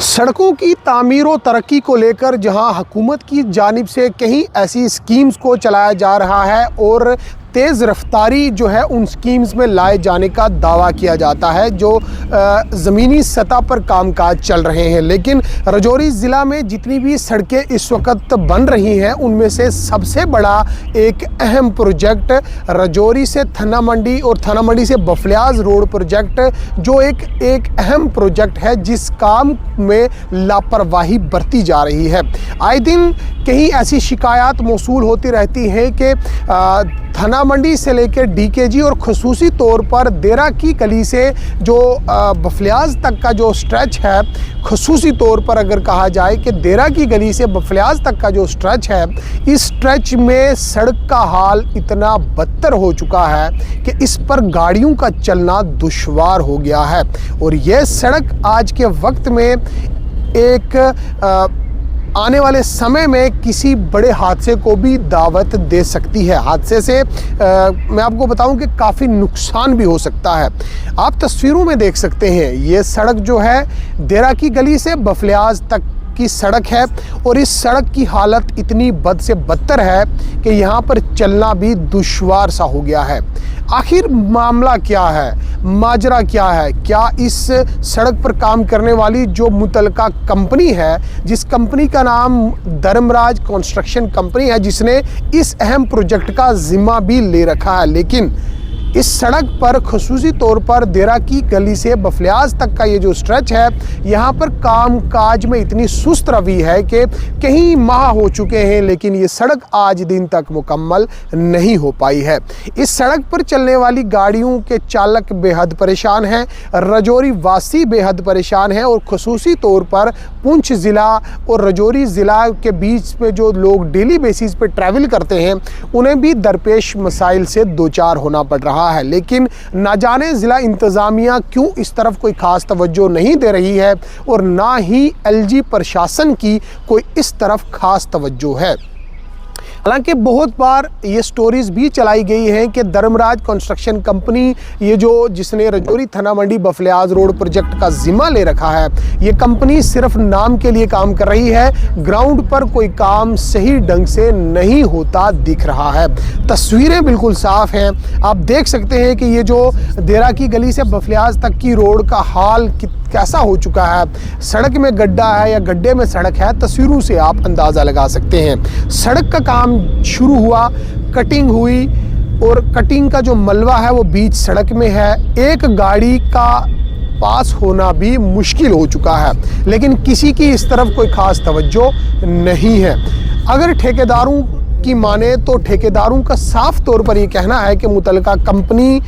सड़कों की तामीर और तरक्की को लेकर जहां हुकूमत की जानिब से कहीं ऐसी स्कीम्स को चलाया जा रहा है और तेज़ रफ्तारी जो है उन स्कीम्स में लाए जाने का दावा किया जाता है जो ज़मीनी सतह पर कामकाज चल रहे हैं, लेकिन राजौरी ज़िला में जितनी भी सड़कें इस वक्त बन रही हैं उनमें से सबसे बड़ा एक अहम प्रोजेक्ट राजौरी से थना मंडी और थना मंडी से बफलियाज रोड प्रोजेक्ट जो एक अहम प्रोजेक्ट है जिस काम में लापरवाही बरती जा रही है। आए दिन कहीं ऐसी शिकायत मौसूल होती रहती हैं कि थना मंडी से लेकर डीकेजी और खसूसी तौर पर देरा की गली से जो बफलियाज तक का जो स्ट्रेच है, खसूसी तौर पर अगर कहा जाए कि देरा की गली से बफलियाज तक का जो स्ट्रेच है, इस स्ट्रेच में सड़क का हाल इतना बदतर हो चुका है कि इस पर गाड़ियों का चलना दुश्वार हो गया है और यह सड़क आज के वक्त में एक आने वाले समय में किसी बड़े हादसे को भी दावत दे सकती है। हादसे से मैं आपको बताऊं कि काफ़ी नुकसान भी हो सकता है। आप तस्वीरों में देख सकते हैं ये सड़क जो है देरा की गली से बफलियाज तक की सड़क है और इस सड़क की हालत इतनी बद से बदतर है कि यहाँ पर चलना भी दुश्वार सा हो गया है। आखिर मामला क्या है, माजरा क्या है? क्या इस सड़क पर काम करने वाली जो मुतलका कंपनी है, जिस कंपनी का नाम धर्मराज कंस्ट्रक्शन कंपनी है, जिसने इस अहम प्रोजेक्ट का जिम्मा भी ले रखा है, लेकिन इस सड़क पर खसूसी तौर पर देरा की गली से बफलियाज तक का ये जो स्ट्रेच है, यहाँ पर कामकाज में इतनी सुस्त रवि है कि कई माह हो चुके हैं लेकिन ये सड़क आज दिन तक मुकम्मल नहीं हो पाई है। इस सड़क पर चलने वाली गाड़ियों के चालक बेहद परेशान हैं, राजौरी वासी बेहद परेशान हैं और खसूसी तौर पर पुंछ ज़िला और राजौरी ज़िला के बीच में जो लोग डेली बेसिस पे ट्रैवल करते हैं उन्हें भी दरपेश मसाइल से दो चार होना पड़ रहा है। लेकिन ना जाने ज़िला इंतज़ामिया क्यों इस तरफ कोई ख़ास तवज्जो नहीं दे रही है और ना ही एलजी प्रशासन की कोई इस तरफ ख़ास तवज्जो है। हालांकि बहुत बार ये स्टोरीज़ भी चलाई गई हैं कि धर्मराज कंस्ट्रक्शन कंपनी ये जिसने राजौरी थना मंडी बफलियाज रोड प्रोजेक्ट का जिम्मा ले रखा है, ये कंपनी सिर्फ नाम के लिए काम कर रही है, ग्राउंड पर कोई काम सही ढंग से नहीं होता दिख रहा है। तस्वीरें बिल्कुल साफ़ हैं, आप देख सकते हैं कि ये जो देरा की गली से बफलियाज तक की रोड का हाल कैसा हो चुका है। सड़क में गड्ढा है या गड्ढे में सड़क है, तस्वीरों से आप अंदाज़ा लगा सकते हैं। सड़क का काम शुरू हुआ, कटिंग हुई और कटिंग का जो मलबा है वो बीच सड़क में है, एक गाड़ी का पास होना भी मुश्किल हो चुका है, लेकिन किसी की इस तरफ कोई ख़ास तवज्जो नहीं है। अगर ठेकेदारों की माने तो ठेकेदारों का साफ तौर पर ये कहना है कि मुतलका कंपनी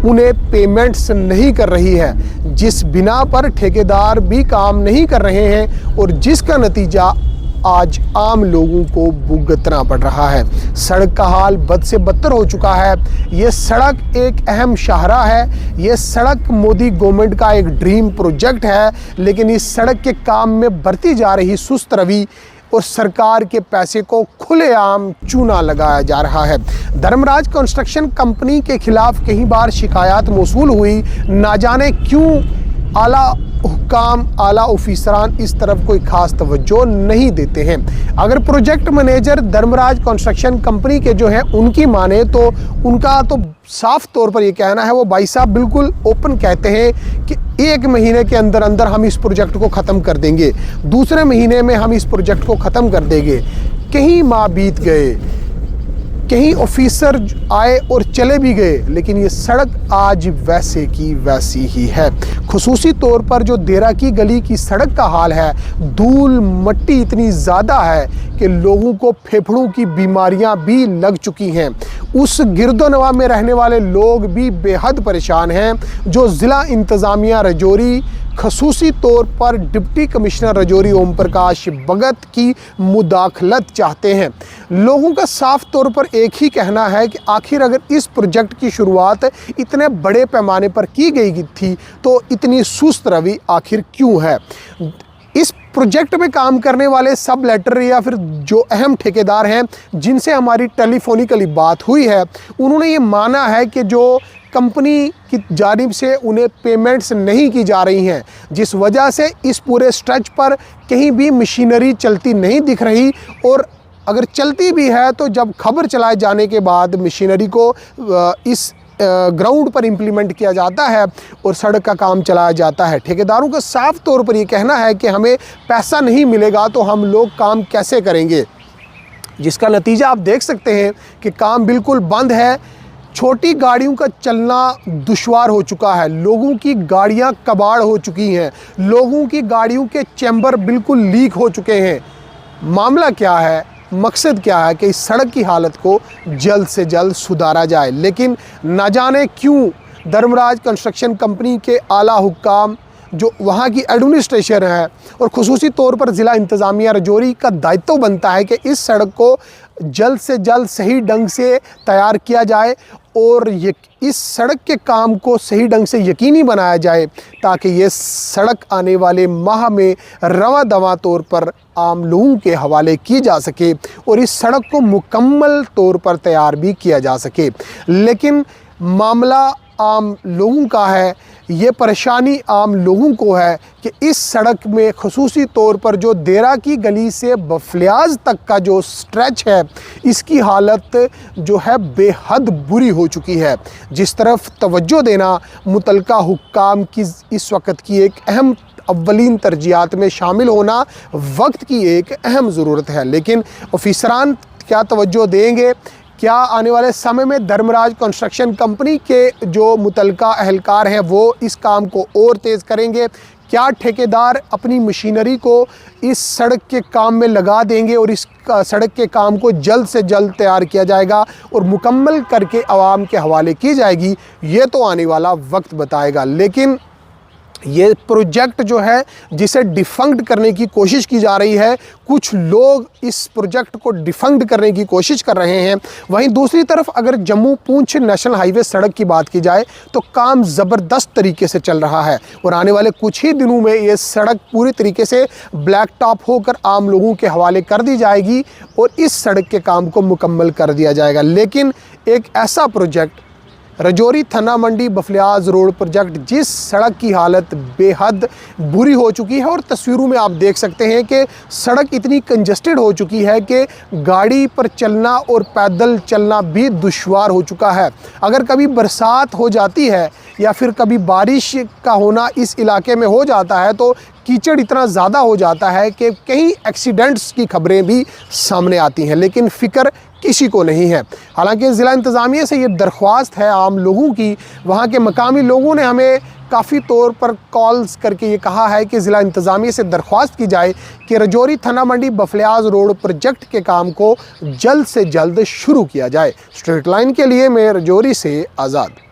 उन्हें पेमेंट्स नहीं कर रही है, जिस बिना पर ठेकेदार भी काम नहीं कर रहे हैं और जिसका नतीजा आज आम लोगों को भुगतना पड़ रहा है। सड़क का हाल बद से बदतर हो चुका है। ये सड़क एक अहम शाहरा है, ये सड़क मोदी गवर्नमेंट का एक ड्रीम प्रोजेक्ट है, लेकिन इस सड़क के काम में बरती जा रही सुस्त रवि और सरकार के पैसे को खुलेआम चूना लगाया जा रहा है। धर्मराज कंस्ट्रक्शन कंपनी के खिलाफ कई बार शिकायत मौसूल हुई, ना जाने क्यों आला हुकाम आला ऑफिसरान इस तरफ कोई ख़ास तवज्जो नहीं देते हैं। अगर project manager Dharmaraj construction company के जो है उनकी माने तो उनका तो साफ तौर पर ये कहना है, वो भाई साहब बिल्कुल ओपन कहते हैं कि 1 महीने के अंदर अंदर हम इस प्रोजेक्ट को ख़त्म कर देंगे, दूसरे महीने में हम इस प्रोजेक्ट को ख़त्म कर देंगे। कहीं माह बीत गए, कहीं ऑफिसर आए और चले भी गए, लेकिन ये सड़क आज वैसे की वैसी ही है। खुसूसी तौर पर जो देरा की गली की सड़क का हाल है, धूल मट्टी इतनी ज़्यादा है कि लोगों को फेफड़ों की बीमारियां भी लग चुकी हैं। उस गिरदोनवा में रहने वाले लोग भी बेहद परेशान हैं, जो ज़िला इंतज़ामिया राजौरी खसूसी तौर पर डिप्टी कमिश्नर राजौरी ओम प्रकाश भगत की मुदाखलत चाहते हैं। लोगों का साफ तौर पर एक ही कहना है कि आखिर अगर इस प्रोजेक्ट की शुरुआत इतने बड़े पैमाने पर की गई थी तो इतनी सुस्त रवि आखिर क्यों है। इस प्रोजेक्ट में काम करने वाले सब लेटर या फिर जो अहम ठेकेदार हैं जिनसे हमारी टेलीफोनिकली बात हुई है, उन्होंने ये माना है कि जो कंपनी की जानिब से उन्हें पेमेंट्स नहीं की जा रही हैं, जिस वजह से इस पूरे स्ट्रेच पर कहीं भी मशीनरी चलती नहीं दिख रही। और अगर चलती भी है तो जब खबर चलाए जाने के बाद मशीनरी को इस ग्राउंड पर इम्प्लीमेंट किया जाता है और सड़क का काम चलाया जाता है। ठेकेदारों का साफ तौर पर ये कहना है कि हमें पैसा नहीं मिलेगा तो हम लोग काम कैसे करेंगे, जिसका नतीजा आप देख सकते हैं कि काम बिल्कुल बंद है। छोटी गाड़ियों का चलना दुश्वार हो चुका है, लोगों की गाड़ियां कबाड़ हो चुकी हैं, लोगों की गाड़ियों के चैम्बर बिल्कुल लीक हो चुके हैं। मामला क्या है, मकसद क्या है कि इस सड़क की हालत को जल्द से जल्द सुधारा जाए। लेकिन न जाने क्यों धर्मराज कंस्ट्रक्शन कंपनी के आला हुक्काम, जो वहाँ की एडमिनिस्ट्रेशन है और ख़ुसूसी तौर पर ज़िला इंतज़ामिया राजौरी का दायित्व बनता है कि इस सड़क को जल्द से जल्द सही ढंग से तैयार किया जाए और इस सड़क के काम को सही ढंग से यकीनी बनाया जाए, ताकि ये सड़क आने वाले माह में रवा दवा तौर पर आम लोगों के हवाले की जा सके और इस सड़क को मुकम्मल तौर पर तैयार भी किया जा सके। लेकिन मामला आम लोगों का है, ये परेशानी आम लोगों को है कि इस सड़क में ख़ुसूसी तौर पर जो देरा की गली से बफलियाज तक का जो स्ट्रेच है, इसकी हालत जो है बेहद बुरी हो चुकी है, जिस तरफ तवज्जो देना मुतलका हुक्काम की इस वक्त की एक अहम अव्वलीन तरजीहात में शामिल होना वक्त की एक अहम ज़रूरत है। लेकिन ऑफिसरान क्या तवज्जो देंगे? क्या आने वाले समय में धर्मराज कंस्ट्रक्शन कंपनी के जो मुतलका अहलकार हैं वो इस काम को और तेज़ करेंगे? क्या ठेकेदार अपनी मशीनरी को इस सड़क के काम में लगा देंगे और इस सड़क के काम को जल्द से जल्द तैयार किया जाएगा और मुकम्मल करके आवाम के हवाले की जाएगी? ये तो आने वाला वक्त बताएगा। लेकिन ये प्रोजेक्ट जो है जिसे डिफंक्ट करने की कोशिश की जा रही है, कुछ लोग इस प्रोजेक्ट को डिफंक्ट करने की कोशिश कर रहे हैं। वहीं दूसरी तरफ अगर जम्मू पूंछ नेशनल हाईवे सड़क की बात की जाए तो काम ज़बरदस्त तरीके से चल रहा है और आने वाले कुछ ही दिनों में ये सड़क पूरी तरीके से ब्लैक टॉप होकर आम लोगों के हवाले कर दी जाएगी और इस सड़क के काम को मुकम्मल कर दिया जाएगा। लेकिन एक ऐसा प्रोजेक्ट राजौरी थाना मंडी बफलियाज रोड प्रोजेक्ट, जिस सड़क की हालत बेहद बुरी हो चुकी है और तस्वीरों में आप देख सकते हैं कि सड़क इतनी कंजस्टेड हो चुकी है कि गाड़ी पर चलना और पैदल चलना भी दुश्वार हो चुका है। अगर कभी बरसात हो जाती है या फिर कभी बारिश का होना इस इलाके में हो जाता है तो कीचड़ इतना ज़्यादा हो जाता है कि कई एक्सीडेंट्स की खबरें भी सामने आती हैं, लेकिन फ़िक्र किसी को नहीं है। हालांकि ज़िला इंतज़ामिया से ये दरख्वास्त है आम लोगों की, वहाँ के मकामी लोगों ने हमें काफ़ी तौर पर कॉल्स करके ये कहा है कि ज़िला इंतज़ामिया से दरख्वास्त की जाए कि राजौरी थाना मंडी बफलियाज रोड प्रोजेक्ट के काम को जल्द से जल्द शुरू किया जाए। स्ट्रीट लाइन के लिए मैं राजौरी से आज़ाद।